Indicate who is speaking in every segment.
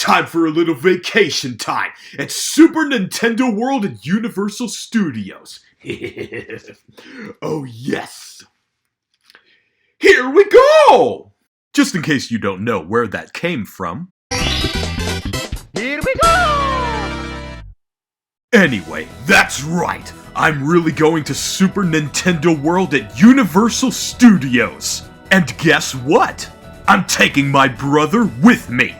Speaker 1: Time for a little vacation time at Super Nintendo World at Universal Studios. Oh yes. Here we go! Just in case you don't know where that came from. Here we go! Anyway, that's right. I'm really going to Super Nintendo World at Universal Studios. And guess what? I'm taking my brother with me.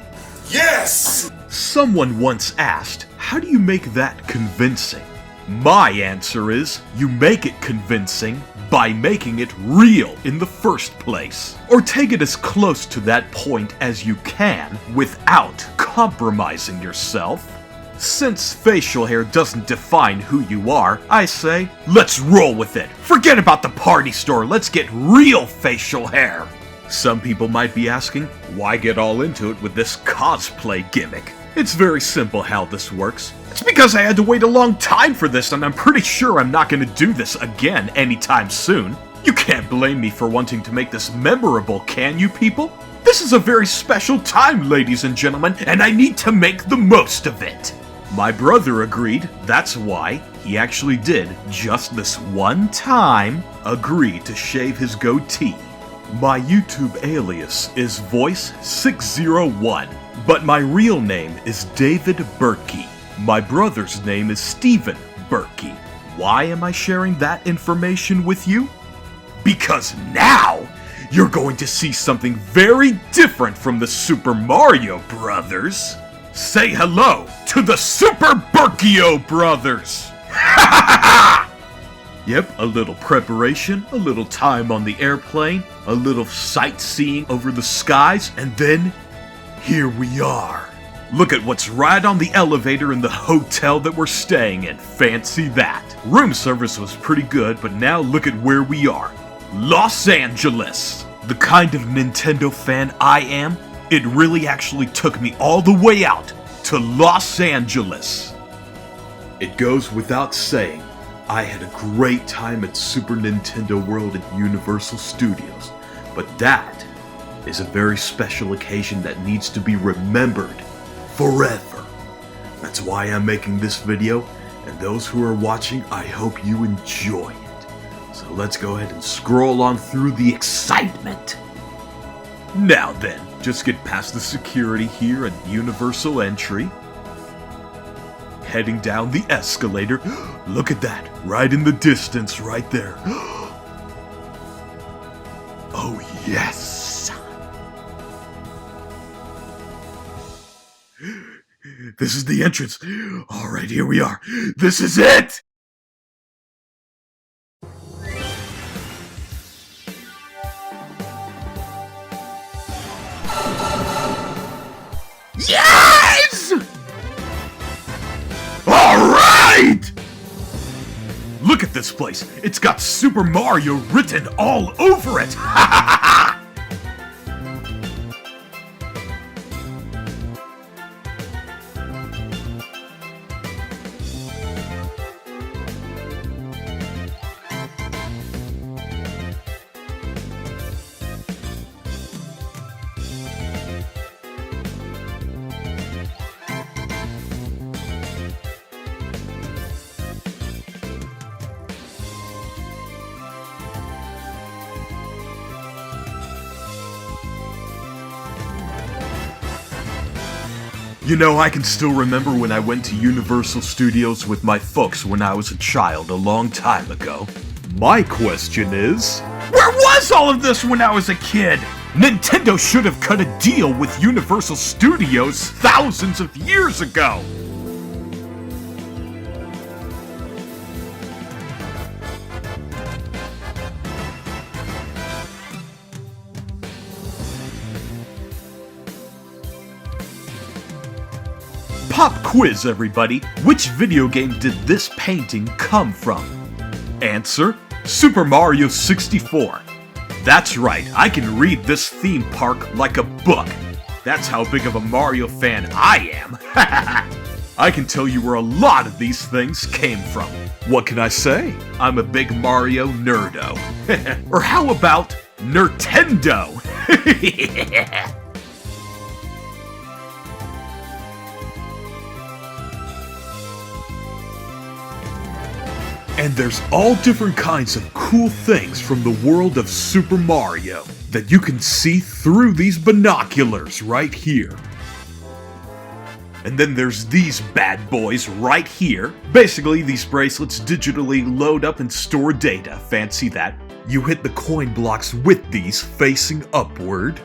Speaker 2: Yes!
Speaker 1: Someone once asked, how do you make that convincing? My answer is, you make it convincing by making it real in the first place. Or take it as close to that point as you can without compromising yourself. Since facial hair doesn't define who you are, I say, let's roll with it. Forget about the party store, let's get real facial hair. Some people might be asking, why get all into it with this cosplay gimmick? It's very simple how this works. It's because I had to wait a long time for this, and I'm pretty sure I'm not going to do this again anytime soon. You can't blame me for wanting to make this memorable, can you people? This is a very special time, ladies and gentlemen, and I need to make the most of it. My brother agreed, that's why he actually did, just this one time, agree to shave his goatee. My YouTube alias is VOICE601, but my real name is David Berkey. My brother's name is Steven Berkey. Why am I sharing that information with you? Because now, you're going to see something very different from the Super Mario Brothers. Say hello to the Super Berkey Brothers! Yep, a little preparation, a little time on the airplane, a little sightseeing over the skies, and then here we are. Look at what's right on the elevator in the hotel that we're staying in. Fancy that. Room service was pretty good, but now look at where we are. Los Angeles. The kind of Nintendo fan I am, it really actually took me all the way out to Los Angeles. It goes without saying, I had a great time at Super Nintendo World at Universal Studios, but that is a very special occasion that needs to be remembered forever. That's why I'm making this video, and those who are watching, I hope you enjoy it. So let's go ahead and scroll on through the excitement. Now then, just get past the security here at Universal Entry. Heading down the escalator. Look at that, right in the distance, right there. Oh yes! This is the entrance. Alright, here we are. This is it! Yes! Alright! Look at this place. It's got Super Mario written all over it. You know, I can still remember when I went to Universal Studios with my folks when I was a child a long time ago. My question is, where was all of this when I was a kid? Nintendo should have cut a deal with Universal Studios thousands of years ago! Pop quiz, everybody. Which video game did this painting come from? Answer: Super Mario 64. That's right, I can read this theme park like a book. That's how big of a Mario fan I am. I can tell you where a lot of these things came from. What can I say? I'm a big Mario nerdo. Or how about Nintendo? And there's all different kinds of cool things from the world of Super Mario that you can see through these binoculars right here. And then there's these bad boys right here. Basically, these bracelets digitally load up and store data. Fancy that. You hit the coin blocks with these facing upward.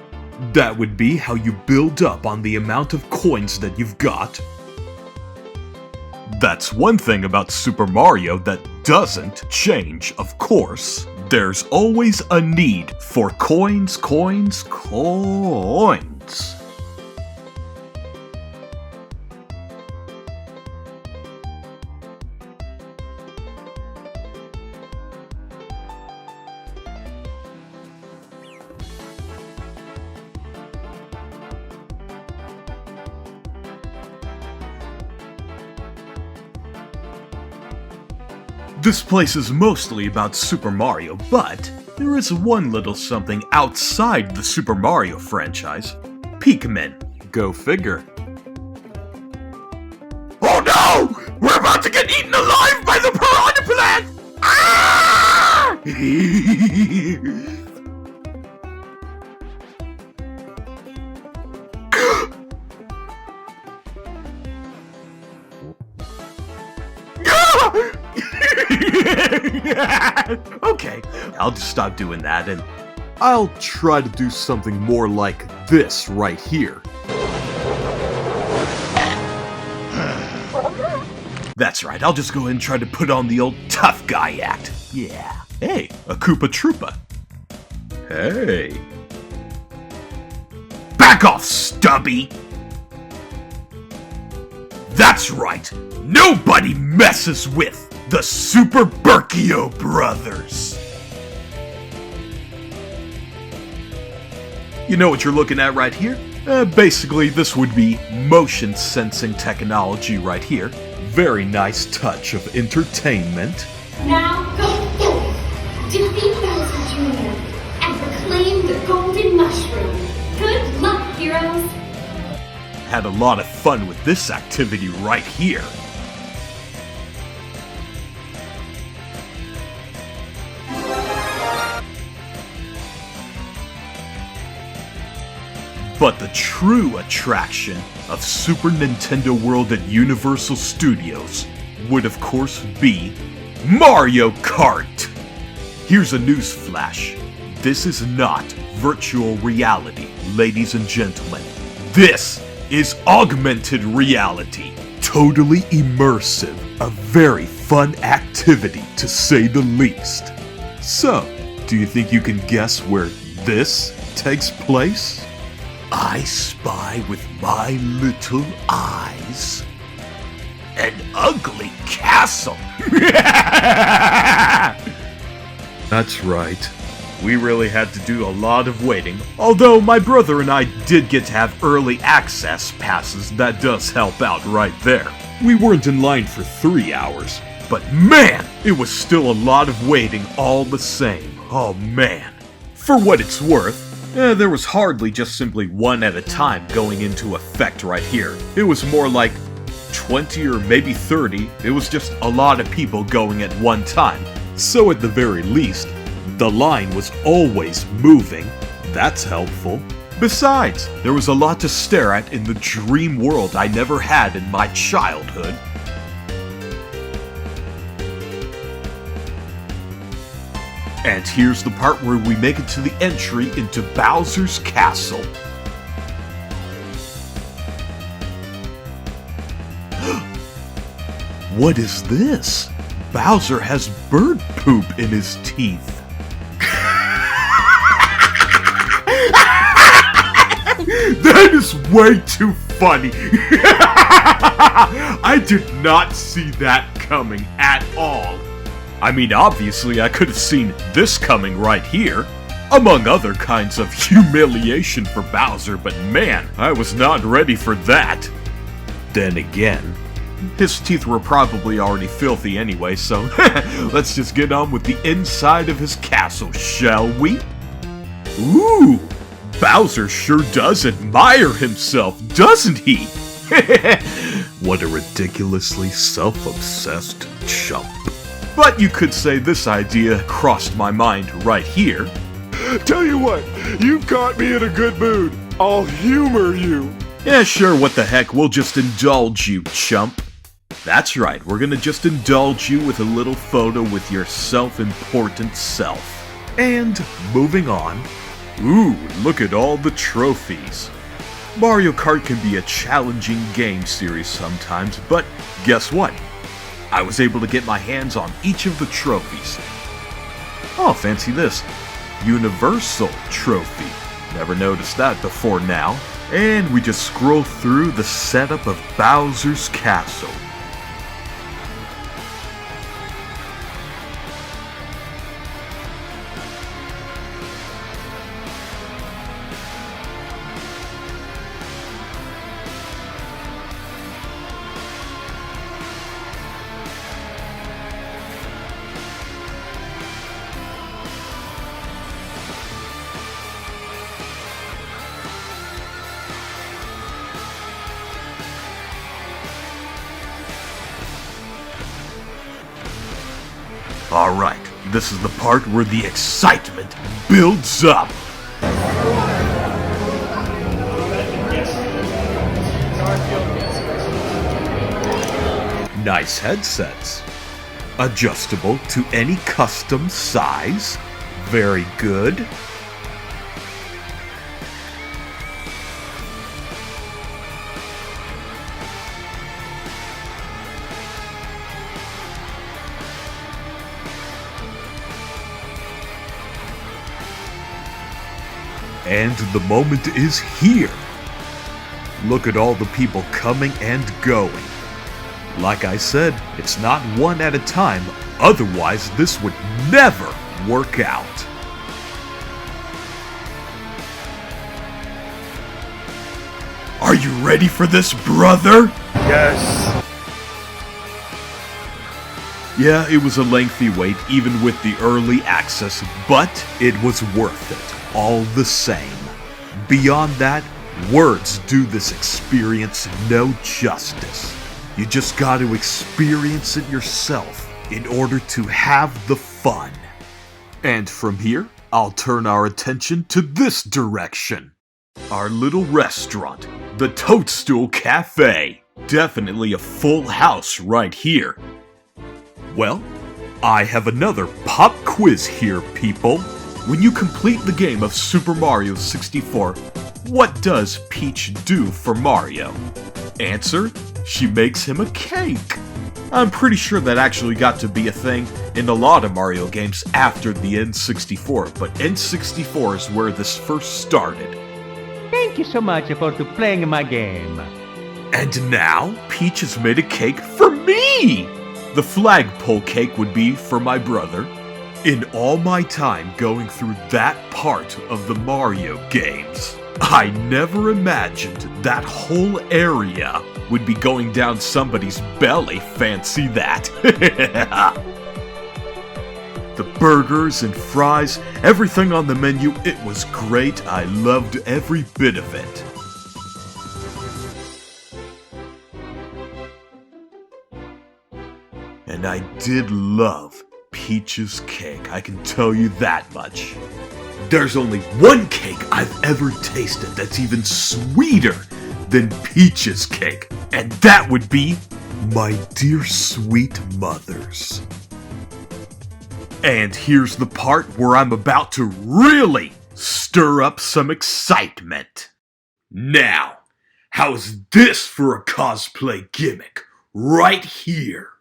Speaker 1: That would be how you build up on the amount of coins that you've got. That's one thing about Super Mario that doesn't change, of course. There's always a need for coins, coins, coins. This place is mostly about Super Mario, but there is one little something outside the Super Mario franchise. Pikmin. Go figure. Oh no! We're about to get eaten alive by the piranha plant! Ah! Okay, I'll just stop doing that and I'll try to do something more like this right here. That's right, I'll just go ahead and try to put on the old tough guy act. Yeah. Hey, a Koopa Troopa. Hey. Back off, Stubby! That's right, nobody messes with the Super Berkio brothers! You know what you're looking at right here? Basically, this would be motion sensing technology right here. Very nice touch of entertainment.
Speaker 2: Now go forth, defeat Bowser Jr., and reclaim the Golden Mushroom. Good luck, heroes!
Speaker 1: Had a lot of fun with this activity right here. But the true attraction of Super Nintendo World at Universal Studios would of course be Mario Kart! Here's a news flash. This is not virtual reality, ladies and gentlemen. This is augmented reality. Totally immersive. A very fun activity, to say the least. So, do you think you can guess where this takes place? I spy with my little eyes an ugly castle. That's right. We really had to do a lot of waiting. Although my brother and I did get to have early access passes, that does help out right there. We weren't in line for 3 hours, but man, it was still a lot of waiting all the same. Oh man. For what it's worth, there was hardly just simply one at a time going into effect right here. It was more like 20 or maybe 30. It was just a lot of people going at one time. So at the very least, the line was always moving. That's helpful. Besides, there was a lot to stare at in the dream world I never had in my childhood. And here's the part where we make it to the entry into Bowser's castle. What is this? Bowser has bird poop in his teeth. That is way too funny. I did not see that coming at all. I mean, obviously I could have seen this coming right here, among other kinds of humiliation for Bowser, but man, I was not ready for that. Then again, his teeth were probably already filthy anyway, so let's just get on with the inside of his castle, shall we? Ooh, Bowser sure does admire himself, doesn't he? What a ridiculously self-obsessed chump. But you could say this idea crossed my mind right here.
Speaker 3: Tell you what, you've caught me in a good mood. I'll humor you.
Speaker 1: Yeah, sure, what the heck, we'll just indulge you, chump. That's right, we're gonna just indulge you with a little photo with your self-important self. And moving on. Ooh, look at all the trophies. Mario Kart can be a challenging game series sometimes, but guess what? I was able to get my hands on each of the trophies. Oh, fancy this. Universal Trophy. Never noticed that before now. And we just scroll through the setup of Bowser's Castle. Alright, this is the part where the excitement builds up. Nice headsets. Adjustable to any custom size. Very good. And the moment is here. Look at all the people coming and going. Like I said, it's not one at a time, otherwise this would never work out. Are you ready for this, brother?
Speaker 3: Yes.
Speaker 1: Yeah, it was a lengthy wait even with the early access, but it was worth it. All the same. Beyond that, words do this experience no justice. You just gotta experience it yourself in order to have the fun. And from here, I'll turn our attention to this direction. Our little restaurant, the Toadstool Cafe. Definitely a full house right here. Well, I have another pop quiz here, people. When you complete the game of Super Mario 64, what does Peach do for Mario? Answer, she makes him a cake. I'm pretty sure that actually got to be a thing in a lot of Mario games after the N64, but N64 is where this first started.
Speaker 4: Thank you so much for playing my game.
Speaker 1: And now, Peach has made a cake for me! The flagpole cake would be for my brother. In all my time going through that part of the Mario games, I never imagined that whole area would be going down somebody's belly, fancy that. The burgers and fries, everything on the menu, it was great. I loved every bit of it. And I did love Peach's cake, I can tell you that much. There's only one cake I've ever tasted that's even sweeter than Peach's cake, and that would be my dear sweet mother's. And here's the part where I'm about to really stir up some excitement. Now, how's this for a cosplay gimmick right here?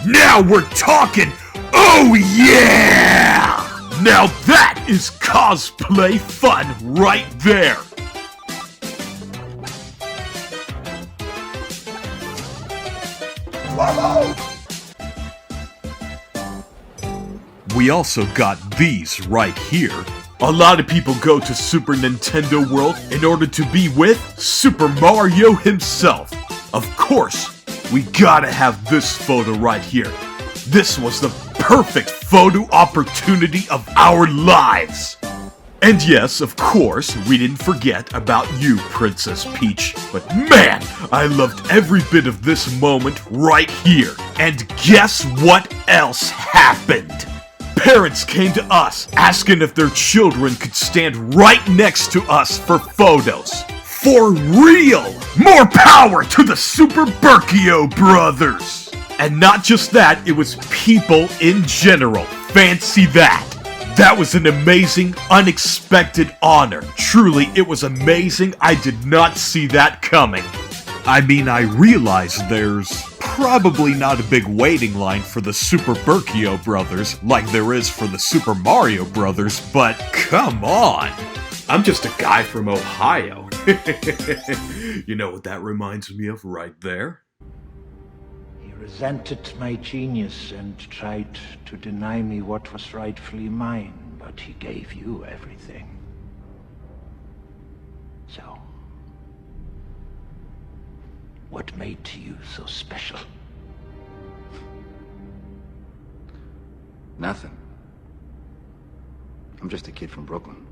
Speaker 1: Now we're talking! Oh yeah! Now that is cosplay fun right there! We also got these right here. A lot of people go to Super Nintendo World in order to be with Super Mario himself. Of course, we gotta have this photo right here. This was the perfect photo opportunity of our lives. And yes, of course, we didn't forget about you, Princess Peach. But man, I loved every bit of this moment right here. And guess what else happened? Parents came to us asking if their children could stand right next to us for photos. For real! More power to the Super Berkio brothers! And not just that, it was people in general. Fancy that! That was an amazing, unexpected honor. Truly, it was amazing. I did not see that coming. I mean, I realize there's probably not a big waiting line for the Super Berkio brothers like there is for the Super Mario brothers, but come on! I'm just a guy from Ohio. You know what that reminds me of right there?
Speaker 5: He resented my genius and tried to deny me what was rightfully mine, but he gave you everything. So, what made you so special?
Speaker 6: Nothing. I'm just a kid from Brooklyn.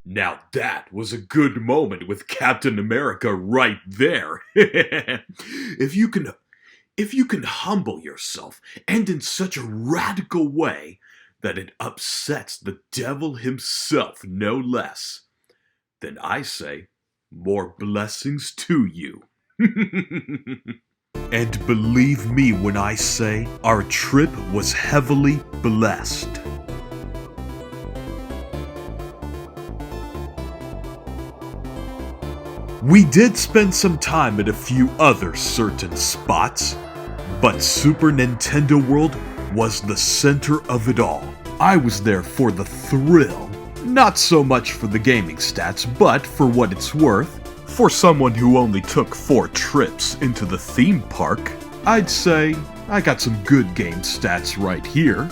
Speaker 1: Now that was a good moment with Captain America right there. If you can humble yourself, and in such a radical way that it upsets the devil himself no less, then I say, more blessings to you. And believe me when I say, our trip was heavily blessed. We did spend some time at a few other certain spots, but Super Nintendo World was the center of it all. I was there for the thrill, not so much for the gaming stats, but for what it's worth, for someone who only took 4 trips into the theme park, I'd say I got some good game stats right here.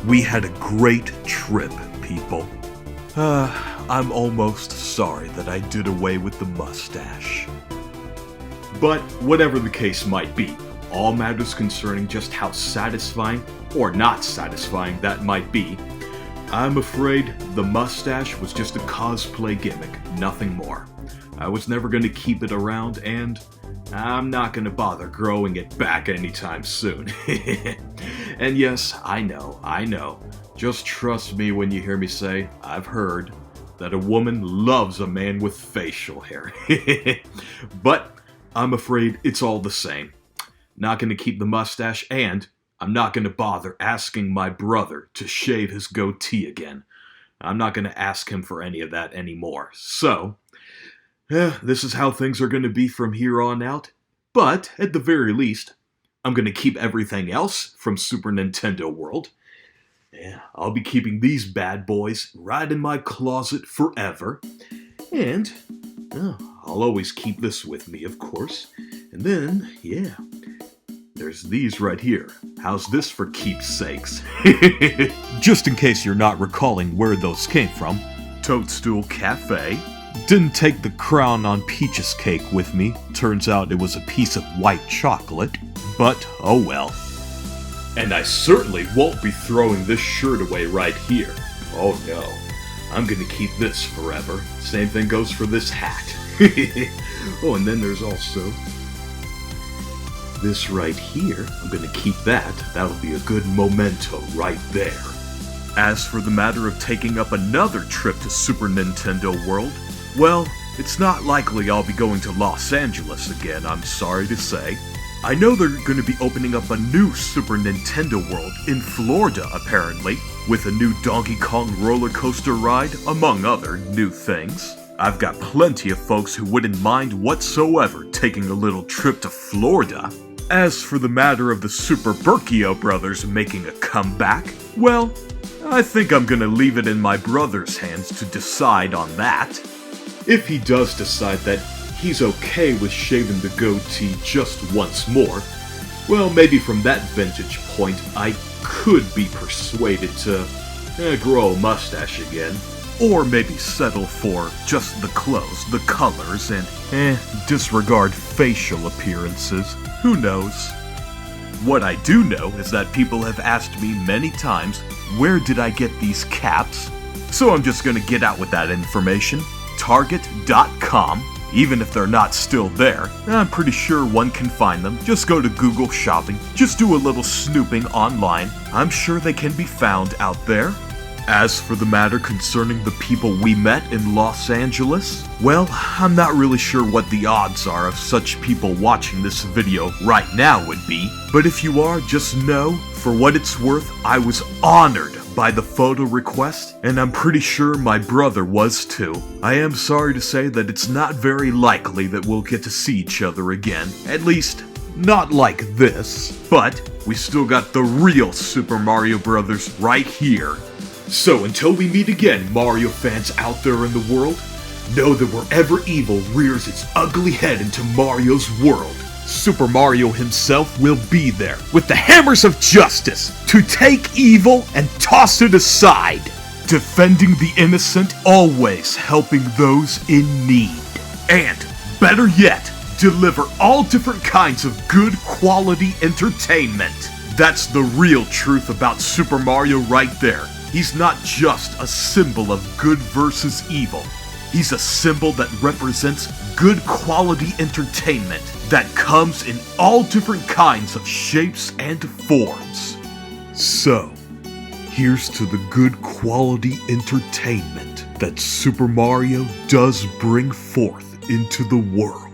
Speaker 1: We had a great trip, people. I'm almost sorry that I did away with the mustache. But whatever the case might be, all matters concerning just how satisfying or not satisfying that might be, I'm afraid the mustache was just a cosplay gimmick, nothing more. I was never going to keep it around, and I'm not going to bother growing it back anytime soon. And yes, I know. Just trust me when you hear me say, I've heard that a woman loves a man with facial hair. But I'm afraid it's all the same. Not going to keep the mustache, and I'm not going to bother asking my brother to shave his goatee again. I'm not going to ask him for any of that anymore. So, this is how things are going to be from here on out. But, at the very least, I'm going to keep everything else from Super Nintendo World. Yeah, I'll be keeping these bad boys right in my closet forever. And I'll always keep this with me, of course. And then, yeah, there's these right here. How's this for keepsakes? Just in case you're not recalling where those came from. Toadstool Cafe. Didn't take the crown on Peach's cake with me. Turns out it was a piece of white chocolate. But, oh well. And I certainly won't be throwing this shirt away right here. Oh no. I'm gonna keep this forever. Same thing goes for this hat. Oh, and then there's also this right here. I'm gonna keep that. That'll be a good memento right there. As for the matter of taking up another trip to Super Nintendo World, well, it's not likely I'll be going to Los Angeles again, I'm sorry to say. I know they're going to be opening up a new Super Nintendo World in Florida, apparently, with a new Donkey Kong roller coaster ride, among other new things. I've got plenty of folks who wouldn't mind whatsoever taking a little trip to Florida. As for the matter of the Super Berkio brothers making a comeback, well, I think I'm gonna leave it in my brother's hands to decide on that. If he does decide that he's okay with shaving the goatee just once more, well, maybe from that vantage point, I could be persuaded to grow a mustache again. Or maybe settle for just the clothes, the colors, and disregard facial appearances. Who knows? What I do know is that people have asked me many times, where did I get these caps? So I'm just gonna get out with that information. Target.com. Even if they're not still there, I'm pretty sure one can find them. Just go to Google Shopping, just do a little snooping online. I'm sure they can be found out there. As for the matter concerning the people we met in Los Angeles, well, I'm not really sure what the odds are of such people watching this video right now would be, but if you are, just know, for what it's worth, I was honored by the photo request, and I'm pretty sure my brother was too. I am sorry to say that it's not very likely that we'll get to see each other again, at least not like this, but we still got the real Super Mario Brothers right here. So until we meet again, Mario fans out there in the world, know that wherever evil rears its ugly head into Mario's world, Super Mario himself will be there with the hammers of justice to take evil and toss it aside, defending the innocent, always helping those in need, and better yet, deliver all different kinds of good quality entertainment. That's the real truth about Super Mario right there. He's not just a symbol of good versus evil. He's a symbol that represents good quality entertainment that comes in all different kinds of shapes and forms. So, here's to the good quality entertainment that Super Mario does bring forth into the world.